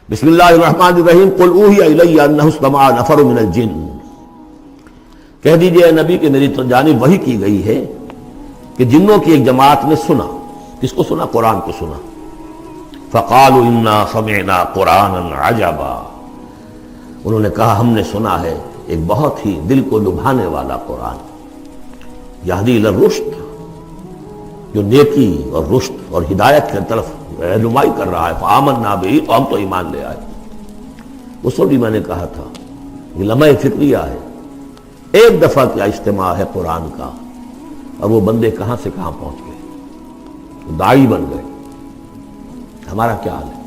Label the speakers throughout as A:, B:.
A: بسم اللہ الرحمن الرحیم قل اوحی الی انہ استمع نفر من الجن، کہہ دیجئے اے نبی کہ میری جانب وحی کی گئی ہے کہ جنوں کی ایک جماعت نے سنا۔ کس کو سنا؟ قرآن کو سنا۔ فقالوا انا سمعنا قرآنا عجبا، انہوں نے کہا ہم نے سنا ہے ایک بہت ہی دل کو لبھانے والا قرآن، یہدی الی الرشد، جو نیکی اور رشد اور ہدایت کی طرف رہنمائی کر رہا ہے۔ فآمنا بہ، تو ہم تو ایمان لے آئے۔ اس وقت بھی میں نے کہا تھا یہ لمحہ فکریہ ہے، ایک دفعہ کیا اجتماع ہے قرآن کا، اور وہ بندے کہاں سے کہاں پہنچ گئے، داعی بن گئے۔ ہمارا کیا حال ہے؟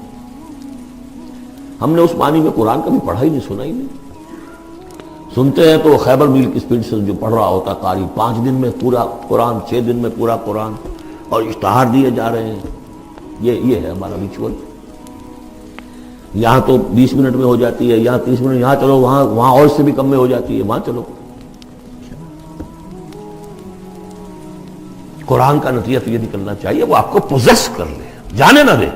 A: ہم نے اس معنی میں قرآن کبھی پڑھا ہی نہیں، سنا ہی نہیں۔ سنتے ہیں تو خیبر میل کی سپیڈ سے جو پڑھ رہا ہوتا قاری، 5 دن میں پورا قرآن، 6 دن میں پورا قرآن، اور اشتہار دیے جا رہے ہیں۔ یہ ہے ہمارا ریچول۔ یہاں تو 20 منٹ میں ہو جاتی ہے، یہاں 30 منٹ، یہاں چلو وہاں اور سے بھی کم میں ہو جاتی ہے، وہاں چلو۔ قرآن کا نتیجہ تو یہ نکلنا چاہیے وہ آپ کو پوزیس کر لے، جانے نہ دے۔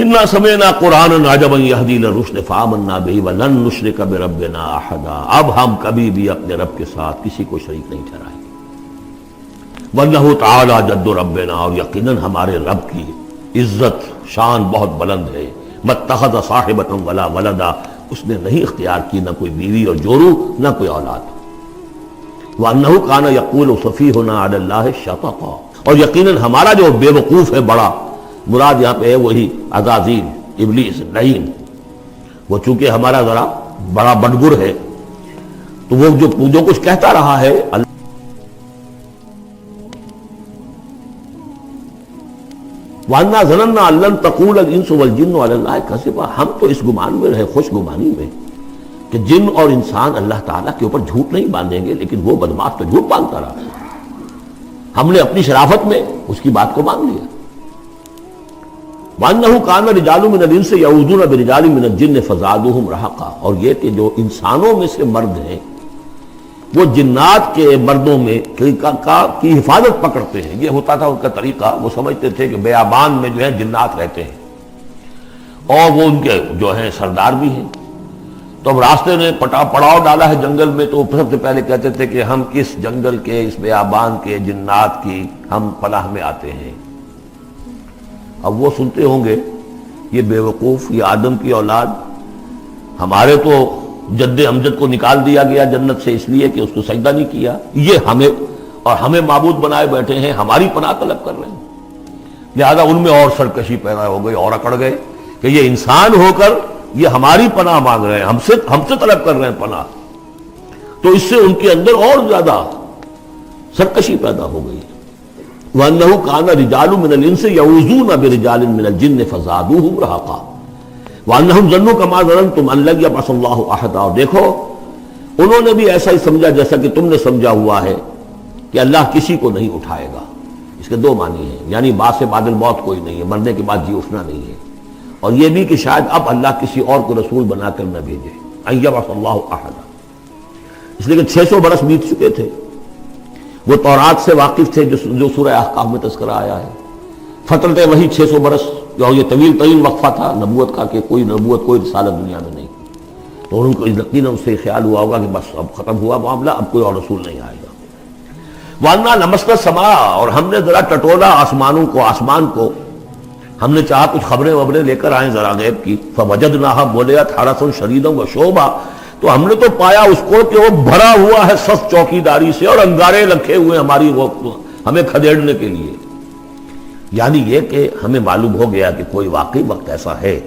A: انا سمعنا قرآنا عجبا یہدی الی الرشد فآمنا بہ ولن نشرک بربنا احدا، اب ہم کبھی بھی اپنے رب کے ساتھ کسی کو شریک نہیں ٹھہرائیں گے۔ وَأَنَّهُ تَعَالَى جَدُّ رَبِّنَا، اور یقیناً ہمارے رب کی عزت شان بہت بلند ہے۔ مَتَّخَذَ صَاحِبَةً وَلَا وَلَدًا، اس نے نہیں اختیار کی نہ کوئی بیوی اور جورو، نہ کوئی اولاد۔ وَأَنَّهُ كَانَ يَقُولُ سَفِيهُنَا عَلَى اللَّهِ شَطَطًا، اور یقیناً ہمارا جو بے وقوف ہے بڑا، مراد یہاں پہ ہے وہی عزازیل، ابلیس، لعین، وہ چونکہ ہمارا ذرا بڑا بڑگر ہے، تو وہ جو کچھ کہتا رہا ہے وَأَنَّا ظَنَنَّا أَن لَّن تَقُولَ الْإِنسُ وَالْجِنُّ عَلَى اللَّهِ كَذِبًا، ہم تو اس گمان میں رہے، خوش گمانی میں، کہ جن اور انسان اللہ تعالیٰ کے اوپر جھوٹ نہیں باندھیں گے، لیکن وہ بدماش تو جھوٹ باندھتا رہا۔ ہم نے اپنی شرافت میں اس کی بات کو مان لیا۔ وَأَنَّهُ كَانَ رِجَالٌ مِّنَ الْإِنسِ يَعُوذُونَ بِرِجَالٍ مِّنَ الْجِنِّ فَزَادُوهُمْ رَهَقًا، اور یہ کہ جو انسانوں میں سے مرد ہیں وہ جنات کے مردوں میں کی حفاظت پکڑتے ہیں۔ یہ ہوتا تھا ان کا طریقہ، وہ سمجھتے تھے کہ بیابان میں جو ہے جنات رہتے ہیں اور وہ ان کے جو ہیں سردار بھی ہیں، تو اب راستے نے پڑاؤ ڈالا ہے جنگل میں، تو سب سے پہلے کہتے تھے کہ ہم اس جنگل کے، اس بیابان کے جنات کی ہم پناہ میں آتے ہیں۔ اب وہ سنتے ہوں گے یہ بے وقوف، یہ آدم کی اولاد، ہمارے تو جد امجد کو نکال دیا گیا جنت سے اس لیے کہ اس کو سجدہ نہیں کیا، یہ ہمیں معبود بنائے بیٹھے ہیں، ہماری پناہ طلب کر رہے ہیں۔ لہذا ان میں اور سرکشی پیدا ہو گئی، اور اکڑ گئے کہ یہ انسان ہو کر یہ ہماری پناہ مانگ رہے ہیں، ہم سے طلب کر رہے ہیں پناہ، تو اس سے ان کے اندر اور زیادہ سرکشی پیدا ہو گئی۔ وَأَنَّهُ كَانَ رِجَالٌ مِّنَ الْإِنسِ يَعُوذُونَ بِرِجَالٍ مِّنَ الْجِنِّ فَزَادُوهُمْ رَهَقًا وَأَنَّهُمْ ظَنُّوا كَمَا ظَنَنتُمْ أَن لَّن يَبْعَثَ اللَّهُ أَحَدًا، اور دیکھو انہوں نے بھی ایسا ہی سمجھا جیسا کہ تم نے سمجھا ہوا ہے کہ اللہ کسی کو نہیں اٹھائے گا۔ اس کے 2 معنی ہیں، یعنی بعد سے بعد الموت کوئی نہیں ہے، مرنے کے بعد جی اٹھنا نہیں ہے، اور یہ بھی کہ شاید اب اللہ کسی اور کو رسول بنا کر نہ بھیجے، أن يبعث الله أحدا، اس لیے کہ 600 برس بیت چکے تھے، وہ تورات سے واقف تھے جو سورہ احقاف میں تذکرہ آیا ہے۔ فترت وہی 600 برس، اور یہ طویل ترین وقفہ تھا نبوت کا، کہ کوئی نبوت کوئی رسالت دنیا میں نہیں، تو ان کو یقیناً اس سے خیال ہوا ہوگا کہ بس اب ختم ہوا معاملہ، اب کوئی اور رسول نہیں آئے گا۔ وَأَنَّا لَمَسْنَا السَّمَاءَ، اور ہم نے ذرا ٹٹولا آسمان کو، ہم نے چاہا کچھ خبریں لے کر آئیں ذرا غیب کی۔ فَوَجَدْنَاهَا مُلِئَتْ حَرَسًا شَدِيدًا وَشُعُبًا، تو ہم نے تو پایا اس کو کہ وہ بھرا ہوا ہے سخت چوکیداری سے، اور انگارے رکھے ہوئے ہماری وہ ہمیں کھدیڑنے کے لیے۔ یعنی یہ کہ ہمیں معلوم ہو گیا کہ کوئی واقعی وقت ایسا ہے،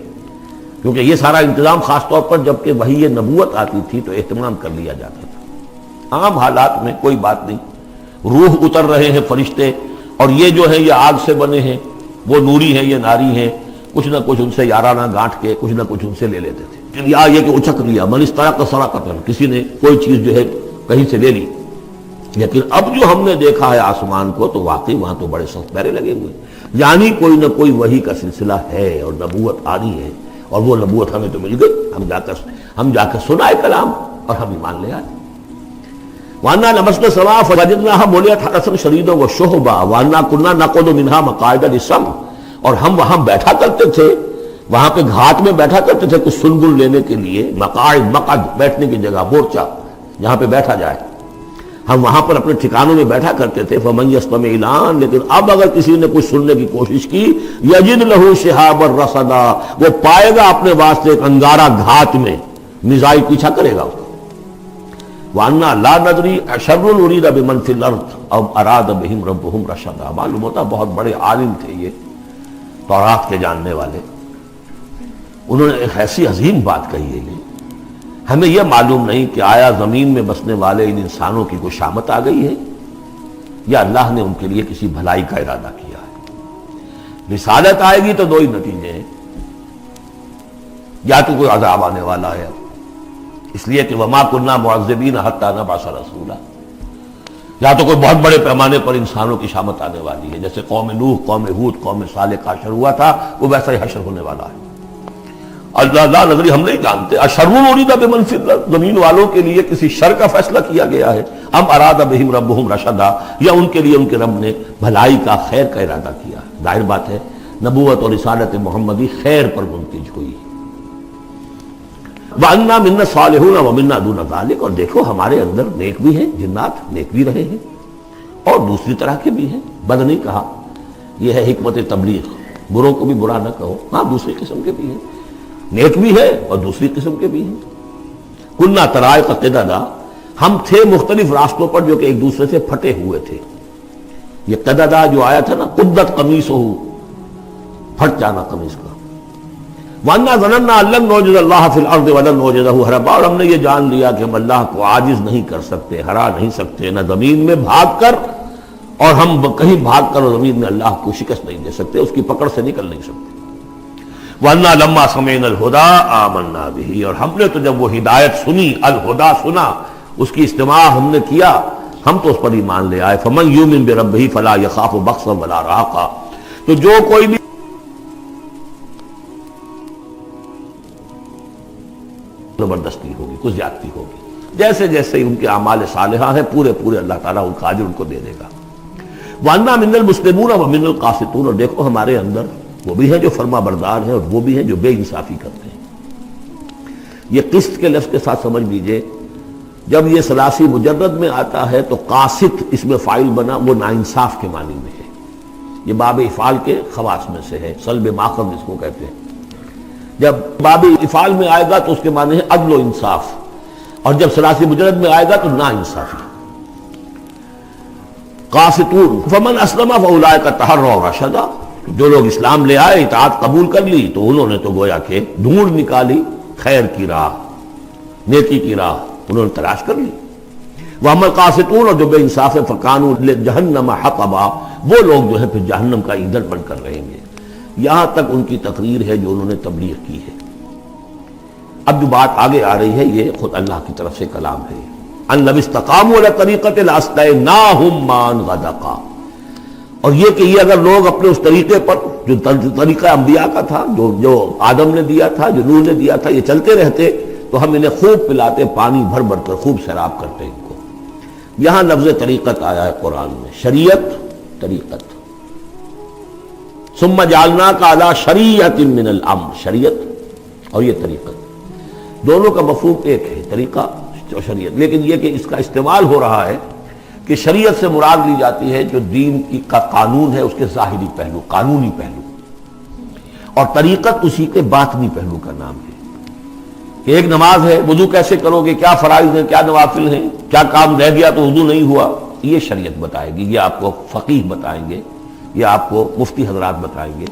A: کیونکہ یہ سارا انتظام خاص طور پر جب کہ وہی یہ نبوت آتی تھی تو اہتمام کر لیا جاتا تھا۔ عام حالات میں کوئی بات نہیں، روح اتر رہے ہیں فرشتے، اور یہ جو ہے یہ آگ سے بنے ہیں، وہ نوری ہیں یہ ناری ہیں، کچھ نہ کچھ ان سے یارانہ گانٹھ کے کچھ نہ کچھ ان سے لے لیتے تھے، یا یہ کہ اچک لیا، من استرق سرقۃ، کسی نے کوئی چیز جو ہے کہیں سے لے لی۔ لیکن اب جو ہم نے دیکھا ہے آسمان کو، تو واقعی وہاں تو بڑے سخت پہرے لگے ہوئے، یعنی کوئی نہ کوئی وحی کا سلسلہ ہے اور نبوت آ رہی ہے، اور وہ نبوت ہمیں تو مل گئی، ہم جا کر سنائے کلام اور ہم ایمان لے آئے۔ وَأَنَّا لَمَسْنَا السَّمَاءَ فَوَجَدْنَاهَا مُلِئَتْ حَرَسًا شَدِيدًا وَشُهُبًا وَأَنَّا كُنَّا نَقْعُدُ مِنْهَا مَقَاعِدَ لِلسَّمْعِ، اور ہم وہاں بیٹھا کرتے تھے، وہاں پہ گھاٹ میں بیٹھا کرتے تھے کچھ سنگل لینے کے لیے، مقعد بیٹھنے کی جگہ، مورچہ جہاں پہ بیٹھا جائے، ہم وہاں پر اپنے ٹھکانوں میں بیٹھا کرتے تھے۔ فمن یستمع الان، لیکن اب اگر کسی نے کچھ سننے کی کوشش کی، یجد لہ شہابا رصدا، وہ پائے گا اپنے واسطے ایک انگارہ گھات میں، میزائل پیچھا کرے گا اس کو۔ وَأَنَّا لَا نَدْرِي أَشَرٌّ أُرِيدَ بِمَنْ فِي الْأَرْضِ أَوْ أَرَادَ بِهِمْ رَبُّهُمْ رَشَدًا۔ معلوم ہوتا بہت بڑے عالم تھے یہ، تورات کے جاننے والے، انہوں نے ایک ایسی عظیم بات کہی ہے یہ، ہمیں یہ معلوم نہیں کہ آیا زمین میں بسنے والے ان انسانوں کی کوئی شامت آ گئی ہے یا اللہ نے ان کے لیے کسی بھلائی کا ارادہ کیا ہے۔ رسالت آئے گی تو دو ہی نتیجے ہیں، یا تو کوئی عذاب آنے والا ہے، اس لیے کہ وما كنا معذبین حتی نبعث رسولا، یا تو کوئی بہت بڑے پیمانے پر انسانوں کی شامت آنے والی ہے، جیسے قوم نوح، قوم ہود، قوم صالح کا حشر ہوا تھا، وہ ویسا ہی حشر ہونے والا ہے۔ اللہ لا نظری، ہم نہیں جانتے، اشر ارید بمن فی الارض، زمین والوں کے لیے کسی شر کا فیصلہ کیا گیا ہے، ام اراد بہم ربہم رشدا، یا ان کے لیے ان کے رب نے بھلائی کا، خیر کا ارادہ کیا۔ ظاہر بات ہے نبوت اور رسالت محمدی خیر پر منتج ہوئی۔ وَأَنَّا مِنَّا الصَّالِحُونَ وَمِنَّا دُونَ ذَلِكَ، اور دیکھو ہمارے اندر نیک بھی ہیں، جنات نیک بھی رہے ہیں اور دوسری طرح کے بھی ہیں، بد نہیں کہا، یہ ہے حکمت تبلیغ، بروں کو بھی برا نہ کہو، ہاں دوسری قسم کے بھی ہیں، نیک بھی ہے اور دوسری قسم کے بھی ہیں۔ کُنَّا طَرَائِقَ قِدَدًا، ہم تھے مختلف راستوں پر جو کہ ایک دوسرے سے پھٹے ہوئے تھے۔ یہ قددا جو آیا تھا نا، قدت قمیصہ، پھٹ جانا قمیص کا۔ وَأَنَّا ظَنَنَّا أَن لَّن نُعْجِزَ اللَّهَ فِي الْأَرْضِ وَلَن نُعْجِزَهُ هَرَبًا، اور ہم نے یہ جان لیا کہ ہم اللہ کو عاجز نہیں کر سکتے، ہرا نہیں سکتے، نہ زمین میں بھاگ کر، اور ہم کہیں بھاگ کر اور زمین میں اللہ کو شکست نہیں دے سکتے، اس کی پکڑ سے نکل نہیں سکتے۔ وَأَنَّا لَمَّا سَمِعْنَا الْهُدَىٰ آمَنَّا بِهِ، اور ہم نے تو جب وہ ہدایت سنی، الہدا سنا، اس کی استماع ہم نے کیا، ہم تو اس پر ایمان لے آئے۔ فَمَن يُؤْمِن بِرَبِّهِ فَلَا يَخَافُ بَخْسًا وَلَا رَهَقًا، تو جو کوئی بھی زبردستی ہوگی، کچھ زیادتی ہوگی، جیسے جیسے ان کے اعمال صالحہ ہیں پورے پورے اللہ تعالیٰ ان کا اجر ان کو دے دے گا۔ وَأَنَّا مِنَ الْمُسْلِمُونَ وَمِنَ الْقَاسِطُونَ، اور دیکھو ہمارے اندر وہ بھی ہیں جو فرما بردار ہیں اور وہ بھی ہیں جو بے انصافی کرتے ہیں۔ یہ قسط کے لفظ کے ساتھ سمجھ لیجئے، جب یہ ثلاثی مجرد میں آتا ہے تو قاسط اس میں فاعل بنا، وہ ناانصاف کے معنی میں ہے، یہ باب افعال کے خواص میں سے ہے، سلب ماخذ جس کو کہتے ہیں۔ جب باب افعال میں آئے گا تو اس کے معنی ہے عدل و انصاف، اور جب ثلاثی مجرد میں آئے گا تو ناانصافی۔ قاسطون فمن اسلم فاولئک تحروا رشدا، جو لوگ اسلام لے آئے، اطاعت قبول کر لی، تو انہوں نے تو گویا کہ ڈھونڈ نکالی خیر کی راہ، نیکی کی راہ انہوں نے تلاش کر لی۔ وَأَمَّا الْقَاسِطُونَ، اور جو بے انصاف فَكَانُوا لِجَهَنَّمَ حَطَبًا، وہ لوگ جو ہے پھر جہنم کا ایندھن بن کر رہیں گے۔ یہاں تک ان کی تقریر ہے جو انہوں نے تبلیغ کی ہے۔ اب جو بات آگے آ رہی ہے یہ خود اللہ کی طرف سے کلام ہے، أَن لَوِ اسْتَقَامُوا عَلَى الطَّرِيقَةِ لَأَسْقَيْنَاهُم مَّاءً غَدَقًا، اور یہ کہ یہ اگر لوگ اپنے اس طریقے پر جو طریقہ انبیاء کا تھا، جو آدم نے دیا تھا، جو نوح نے دیا تھا، یہ چلتے رہتے تو ہم انہیں خوب پلاتے، پانی بھر بھر کر خوب سیراب کرتے ان کو۔ یہاں لفظ طریقت آیا ہے قرآن میں، شریعت، طریقت۔ ثم جعلناک علی شریعۃ من الامر، شریعت اور یہ طریقت دونوں کا مفہوم ایک ہے، طریقہ اور شریعت، لیکن یہ کہ اس کا استعمال ہو رہا ہے کہ شریعت سے مراد لی جاتی ہے جو دین کا قانون ہے، اس کے ظاہری پہلو، قانونی پہلو، اور طریقت اسی کے باطنی پہلو کا نام ہے کہ ایک نماز ہے، وضو کیسے کرو گے، کیا فرائض ہیں، کیا نوافل ہیں، کیا کام رہ گیا تو وضو نہیں ہوا، یہ شریعت بتائے گی، یہ آپ کو فقیہ بتائیں گے، یہ آپ کو مفتی حضرات بتائیں گے۔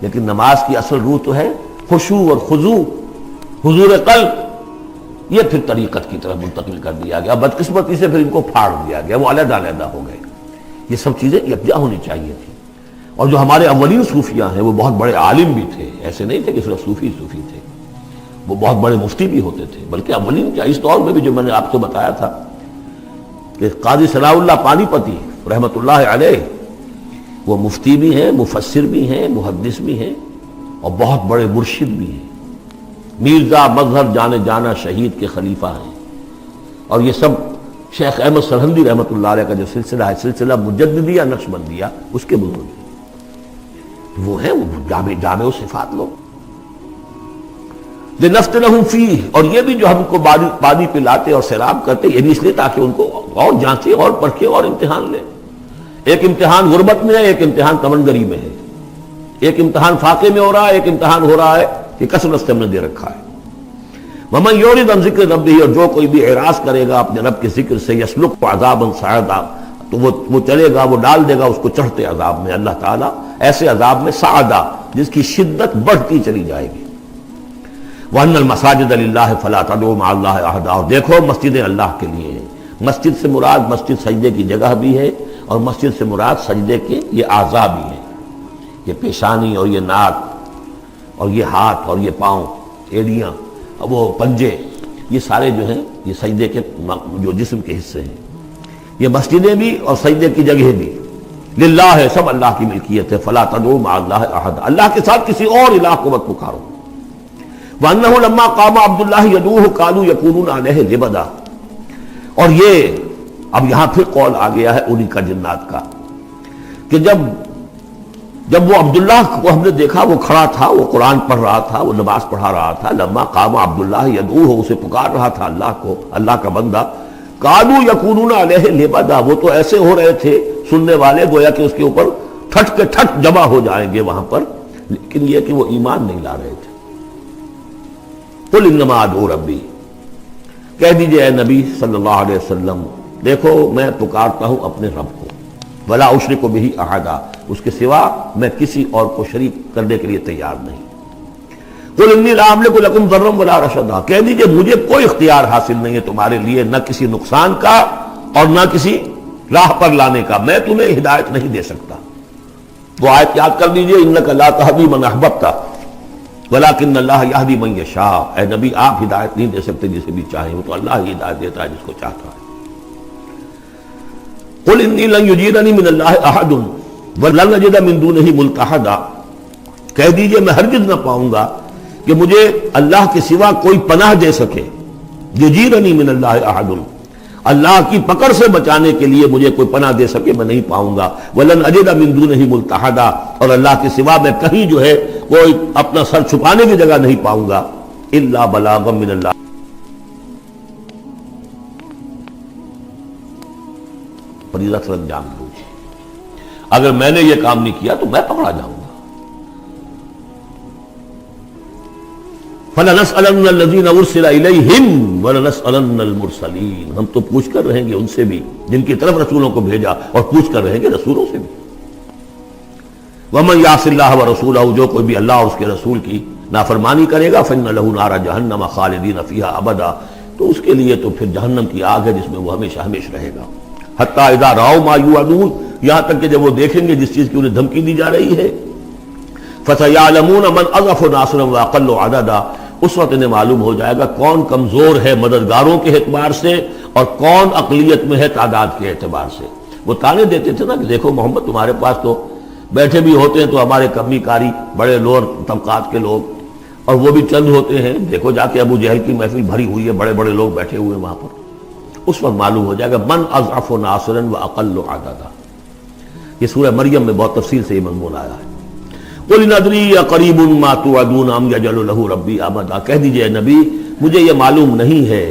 A: لیکن نماز کی اصل روح تو ہے خشوع اور خضوع، حضور قلب، یہ پھر طریقت کی طرف منتقل کر دیا گیا، بدقسمتی سے پھر ان کو پھاڑ دیا گیا، وہ علیحدہ علیحدہ ہو گئے۔ یہ سب چیزیں یکجا ہونی چاہیے تھی۔ اور جو ہمارے اولین صوفیاء ہیں وہ بہت بڑے عالم بھی تھے، ایسے نہیں تھے کہ صرف صوفی تھے، وہ بہت بڑے مفتی بھی ہوتے تھے، بلکہ اولین کیا اس دور میں بھی جو میں نے آپ کو بتایا تھا کہ قاضی ثناء اللہ پانی پتی رحمۃ اللہ علیہ، وہ مفتی بھی ہیں، مفسر بھی ہیں، محدث بھی ہیں، اور بہت بڑے مرشد بھی ہیں، میرزا مظہر جانے جانا شہید کے خلیفہ ہیں۔ اور یہ سب شیخ احمد سرہندی رحمۃ اللہ علیہ کا جو سلسلہ ہے، سلسلہ مجددیہ نقشبندیہ، اس کے بزرگ ہیں۔ وہ ہیں وہ جامع صفات لوگ. لنفتنہم فیہ، اور یہ بھی جو ہم کو پانی پلاتے اور سیراب کرتے یہ بھی اس لیے تاکہ ان کو اور جانچے اور پرکھے اور امتحان لیں. ایک امتحان غربت میں ہے، ایک امتحان تمنگری میں ہے، ایک امتحان فاقے میں ہو رہا ہے، ایک امتحان ہو رہا ہے کہ کثرت سے ہم نے دے رکھا ہے. ومن یعرض عن ذکر ربہ، اور جو کوئی بھی اعراض کرے گا اپنے رب کے ذکر سے، یسلک عذابا صعدا، تو وہ چلے گا، وہ ڈال دے گا اس کو چڑھتے عذاب میں اللہ تعالیٰ، ایسے عذاب میں صعدا جس کی شدت بڑھتی چلی جائے گی. وَأَنَّ الْمَسَاجِدَ لِلَّهِ فَلَا تَدْعُوا مَعَ اللَّهِ أَحَدًا، اور دیکھو مسجدیں اللہ کے لیے ہیں. مسجد سے مراد مسجد سجدے کی جگہ بھی ہے، اور مسجد سے مراد سجدے کے یہ اعضاء بھی ہیں. یہ پیشانی اور یہ ناک اور یہ ہاتھ اور یہ پاؤں، ایڑیاں، وہ پنجے، یہ سارے جو ہیں یہ سجدے کے جو جسم کے حصے ہیں. یہ مسجدیں بھی اور سجدے کی جگہ بھی للہ ہے، سب اللہ کی ملکیت ہے. فَلَا تَدْعُوا مَعَ اللَّهِ أَحَدًا، اللہ کے ساتھ کسی اور الہ کو مت پکارو. وَأَنَّهُ لَمَّا قَامَ عَبْدُ اللَّهِ يَدْعُوهُ كَانُوا يَكُونُونَ عَلَيْهِ لِبَدًا. اور یہ اب یہاں پھر قول آ گیا ہے انہی کا جنات کا کہ جب وہ عبداللہ کو ہم نے دیکھا وہ کھڑا تھا، وہ قرآن پڑھ رہا تھا، وہ نماز پڑھا رہا تھا. لما قام عبداللہ یدعوہ، اسے پکار رہا تھا اللہ کو، اللہ کا بندہ. کانوا یکونون علیہ لبدا، وہ تو ایسے ہو رہے تھے سننے والے گویا کہ اس کے اوپر ٹھٹ کے ٹھٹ جمع ہو جائیں گے وہاں پر، لیکن یہ کہ وہ ایمان نہیں لا رہے تھے. قل انما ادعو ربی، کہہ دیجئے اے نبی صلی اللہ علیہ وسلم، دیکھو میں پکارتا ہوں اپنے رب کو. ولا اشرک بہ احدا، اس کے سوا میں کسی اور کو شریک کرنے کے لیے تیار نہیں. قل انی لا املک لکم ضرا ولا رشدا، کہہ دیجئے مجھے کوئی اختیار حاصل نہیں ہے تمہارے لیے، نہ کسی نقصان کا اور نہ کسی راہ پر لانے کا، میں تمہیں ہدایت نہیں دے سکتا. وہ آیت یاد کر دیجئے، انک لا تہدی من احببت ولکن اللہ یہدی من یشاء. اے نبی آپ ہدایت نہیں دے سکتے جسے بھی چاہیں، وہ تو اللہ ہی ہدایت دیتا ہے جس کو چاہتا ہے. قل انی لن یجیرنی من اللہ احد ولن نجد من دونہ ملتحدا، کہہ دیجئے میں ہرگز نہ پاؤں گا کہ مجھے اللہ کے سوا کوئی پناہ دے سکے. یجیرنی من اللہ احد، اللہ کی پکڑ سے بچانے کے لیے مجھے کوئی پناہ دے سکے میں نہیں پاؤں گا. ولن اجد من دونہ ملتحدا، اور اللہ کے سوا میں کہیں جو ہے کوئی اپنا سر چھپانے کی جگہ نہیں پاؤں گا. الا بلاغا من اللہ، فریضہ سے انجام دوں. اگر میں نے یہ کام نہیں کیا تو میں پکڑا جاؤں گا. فَلَنَسْأَلَنَّ الَّذِينَ أُرْسِلَ إِلَيْهِمْ وَلَنَسْأَلَنَّ الْمُرْسَلِينَ، ہم تو پوچھ کر رہیں گے ان سے بھی جن کی طرف رسولوں کو بھیجا، اور پوچھ کر رہیں گے رسولوں سے بھی. وَمَنْ يَعْصِ اللَّهَ وَرَسُولَهُ، جو کوئی بھی اللہ اور اس کے رسول کی نافرمانی کرے گا، فَإِنَّ لَهُ نَارَ جَهَنَّمَ خَالِدِينَ فِيهَا أَبَدًا، تو اس کے لیے تو پھر جہنم کی آگ ہے جس میں وہ ہمیشہ ہمیشہ رہے گا. حتیٰ اذا رأوا ما یوعدون، یہاں تک کہ جب وہ دیکھیں گے جس چیز کی انہیں دھمکی دی جا رہی ہے. فَسَيَعْلَمُونَ مَنْ أَضْعَفُ نَاصِرًا وَأَقَلُّ عَدَدًا، اس وقت انہیں معلوم ہو جائے گا کون کمزور ہے مددگاروں کے اعتبار سے اور کون اقلیت میں ہے تعداد کے اعتبار سے. وہ تانے دیتے تھے نا کہ دیکھو محمد تمہارے پاس تو بیٹھے بھی ہوتے ہیں تو ہمارے کمی کاری بڑے لوور طبقات کے لوگ، اور وہ بھی چند ہوتے ہیں، دیکھو جا کے ابو جہل کی محفل بھری ہوئی ہے، بڑے بڑے لوگ بیٹھے ہوئے ہیں وہاں پر. اس وقت معلوم ہو جائے گا من اضعف ناصرا واقل عددا. یہ سورہ مریم میں بہت تفصیل سے یہ مضمون آیا ہے. قل ان ادری اقریب ما توعدون ام یجعل له ربی امدا، کہہ دیجئے نبی مجھے یہ معلوم نہیں ہے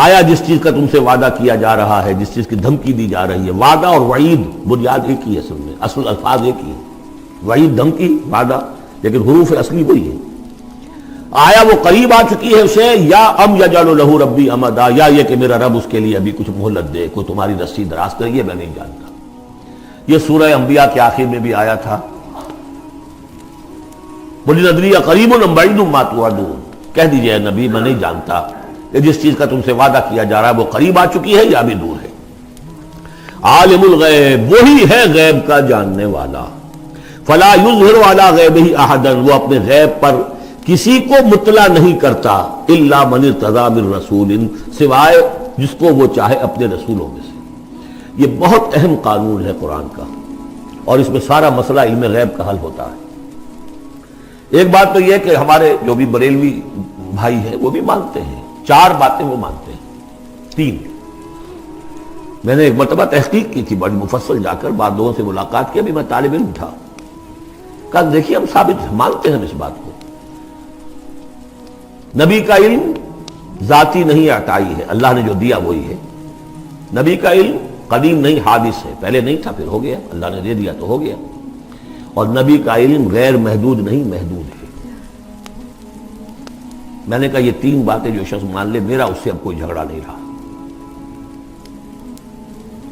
A: آیا جس چیز کا تم سے وعدہ کیا جا رہا ہے، جس چیز کی دھمکی دی جا رہی ہے. وعدہ اور وعید بنیاد ایک ہی ہے، اصل میں اصل الفاظ ایک ہی ہے، وعید دھمکی، وعدہ، لیکن حروف اصلی وہی ہے. آیا وہ قریب آ چکی ہے اسے، یا ام یجعل له ربی امدا، یا یہ کہ میرا رب اس کے لیے ابھی کچھ مہلت دے، کوئی تمہاری رسی دراز کرے، یہ میں نہیں جانتا. یہ سورہ انبیاء کے آخر میں بھی آیا تھا. قل ان ادری اقریب ام بعید ما توعدون، کہہ دیجئے اے نبی میں نہیں جانتا کہ جس چیز کا تم سے وعدہ کیا جا رہا ہے وہ قریب آ چکی ہے یا بھی دور ہے. عالم الغیب، وہی ہے غیب کا جاننے والا. فلا یظہر علی غیبہ احدا، وہ اپنے غیب پر کسی کو مطلع نہیں کرتا. الا من ارتضی من رسول، سوائے جس کو وہ چاہے اپنے رسولوں میں سے. یہ بہت اہم قانون ہے قرآن کا، اور اس میں سارا مسئلہ علم غیب کا حل ہوتا ہے. ایک بات تو یہ کہ ہمارے جو بھی بریلوی بھائی ہیں وہ بھی مانتے ہیں، 4 باتیں وہ مانتے ہیں. 3 میں نے ایک مرتبہ تحقیق کی تھی بڑی مفصل، جا کر بعد لوگوں سے ملاقات کی، ابھی میں طالب علم تھا. کہا دیکھیے ہم ثابت مانتے ہیں اس بات کو، نبی کا علم ذاتی نہیں عطائی ہے، اللہ نے جو دیا وہی ہے، نبی کا علم قدیم نہیں حادث ہے، پہلے نہیں تھا پھر ہو گیا، اللہ نے دے دیا تو ہو گیا، اور نبی کا علم غیر محدود نہیں محدود ہے۔ میں نے کہا یہ تین باتیں جو شخص مان لے میرا اس سے اب کوئی جھگڑا نہیں رہا۔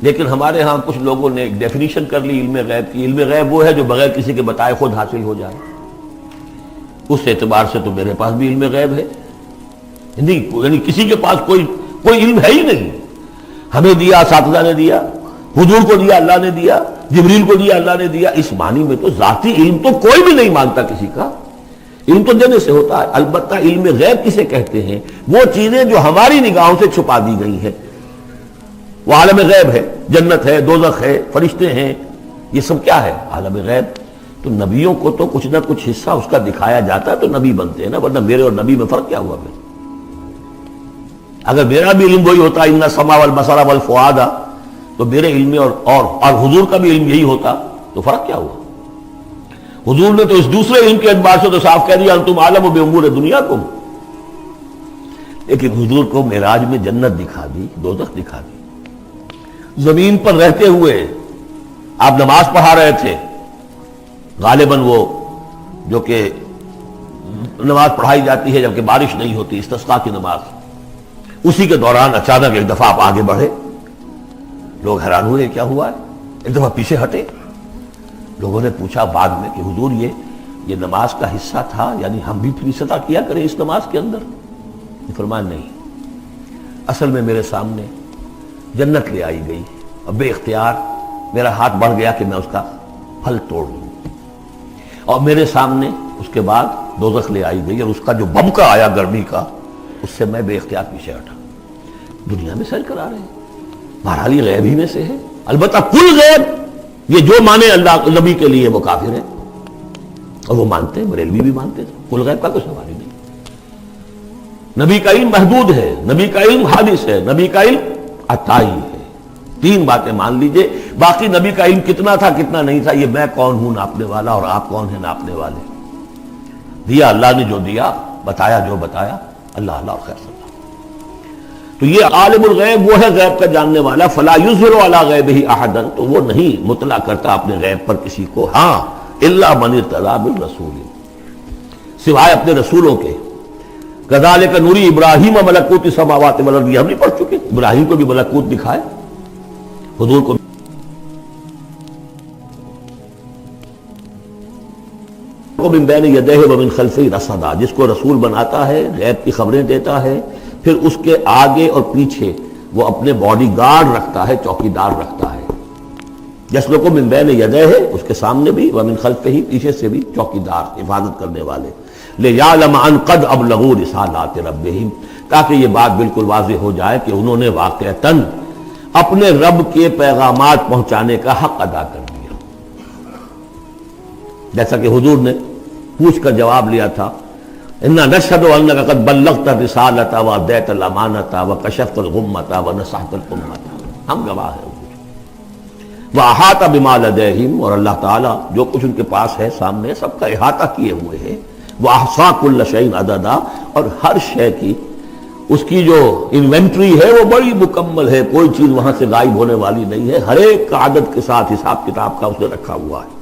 A: لیکن ہمارے ہاں کچھ لوگوں نے ایک ڈیفینیشن کر لی علم غیب کی، علم غیب وہ ہے جو بغیر کسی کے بتائے خود حاصل ہو جائے۔ اس اعتبار سے تو میرے پاس بھی علم غیب ہے، یعنی کسی کے پاس کوئی علم ہے ہی نہیں، ہمیں دیا اساتذہ نے دیا، حضور کو دیا اللہ نے دیا، جبریل کو دیا اللہ نے دیا، اس معنی میں تو ذاتی علم تو کوئی بھی نہیں مانتا کسی کا، علم تو دینے سے ہوتا ہے۔ البتہ علم غیب کسے کہتے ہیں؟ وہ چیزیں جو ہماری نگاہوں سے چھپا دی گئی ہیں، وہ عالم غیب ہے، جنت ہے، دوزخ ہے، فرشتے ہیں، یہ سب کیا ہے؟ عالم غیب۔ تو نبیوں کو تو کچھ نہ کچھ حصہ اس کا دکھایا جاتا ہے تو نبی بنتے ہیں نا، ورنہ میرے اور نبی میں فرق کیا ہوا پھر؟ اگر میرا بھی علم وہی ہوتا ان السمع والبصر والفؤاد، تو میرے علم میں اور حضور کا بھی علم یہی ہوتا تو فرق کیا ہوا؟ حضور نے تو اس دوسرے علم کے اعتبار سے تو صاف کہہ دیا انتم عالم بامور دنیاکم، لیکن حضور کو معراج میں جنت دکھا دی، دوزخ دکھا دی۔ زمین پر رہتے ہوئے آپ نماز پڑھا رہے تھے، غالباً وہ جو کہ نماز پڑھائی جاتی ہے جبکہ بارش نہیں ہوتی، استسقاء کی نماز، اسی کے دوران اچانک ایک دفعہ آپ آگے بڑھے، لوگ حیران ہوئے کیا ہوا ہے، ایک دفعہ پیچھے ہٹے، لوگوں نے پوچھا بعد میں کہ حضور یہ نماز کا حصہ تھا، یعنی ہم بھی پھر صدا کیا کریں اس نماز کے اندر؟ فرمایا نہیں، اصل میں میرے سامنے جنت لے آئی گئی اور بے اختیار میرا ہاتھ بڑھ گیا کہ میں اس کا پھل توڑ لوں، اور میرے سامنے اس کے بعد دوزخ لے آئی گئی اور اس کا جو بمکا آیا گرمی کا، اس سے میں بے اختیار پیچھے ہٹا۔ دنیا میں سیر کرا رہے ہیں، بہرحال یہ غیب ہی میں سے ہے۔ البتہ کل غیب یہ جو مانے اللہ نبی کے لیے وہ کافر ہے، اور وہ مانتے ہیں، بریلوی بھی مانتے ہیں، کل غیب کا کوئی سوال ہی نہیں۔ نبی کا علم محدود ہے، نبی کا علم حادث ہے، نبی کا علم عطائی ہے۔ تین باتیں مان لیجئے، باقی نبی کا علم کتنا تھا کتنا نہیں تھا یہ میں کون ہوں ناپنے والا اور آپ کون ہیں ناپنے والے؟ دیا اللہ نے جو دیا، بتایا جو بتایا، اللہ اللہ اور خیر صلی اللہ۔ تو یہ عالم الغیب وہ ہے غیب کا جاننے والا، فلا یظہر علی غیبہ احدا، تو وہ نہیں مطلع کرتا اپنے غیب پر کسی کو، ہاں الا من ارتضی من رسول، سوائے اپنے رسولوں کے۔ کذالک نوری ابراہیم ملکوت السماوات والارض، یہ ہم نہیں پڑھ چکے؟ ابراہیم کو بھی ملکوت دکھائے، حضور کو من بین یدیہ ومن خلفہ رصدا، جس کو رسول بناتا ہے، غیب کی خبریں دیتا ہے، پھر اس کے آگے اور پیچھے وہ اپنے باڈی گارڈ رکھتا ہے، چوکیدار رکھتا ہے۔ یسلک من بین یدیہ، اس کے سامنے بھی، ومن خلفہ، پیچھے سے بھی چوکیدار، حفاظت کرنے والے۔ لِيَعْلَمَ أَنْ قَدْ أَبْلَغُوا رِسَالَاتِ رَبِّهِمْ، تاکہ یہ بات بالکل واضح ہو جائے کہ انہوں نے واقعتاً اپنے رب کے پیغامات پہنچانے کا حق ادا کر دیا، جیسا کہ حضور نے پوچھ کر جواب لیا تھا، اِنَّا نَشْهَدُ أَنَّكَ قَدْ بَلَّغْتَ الرِّسَالَةَ وَأَدَّيْتَ الْأَمَانَةَ وَكَشَفْتَ الْغُمَّةَ وَنَصَحْتَ الْأُمَّةَ، ہم گواہ ہیں۔ وَأَحَاطَ بِمَا لَدَيْهِمْ، اور اللہ تعالیٰ جو کچھ ان کے پاس ہے سامنے سب کا احاطہ کیے ہوئے ہے۔ وَأَحْصَىٰ كُلَّ شَيْءٍ عَدَدًا، اور ہر شے کی اس کی جو انوینٹری ہے وہ بڑی مکمل ہے، کوئی چیز وہاں سے غائب ہونے والی نہیں ہے، ہر ایک کا عدد کے ساتھ حساب کتاب کا اس نے رکھا ہوا ہے۔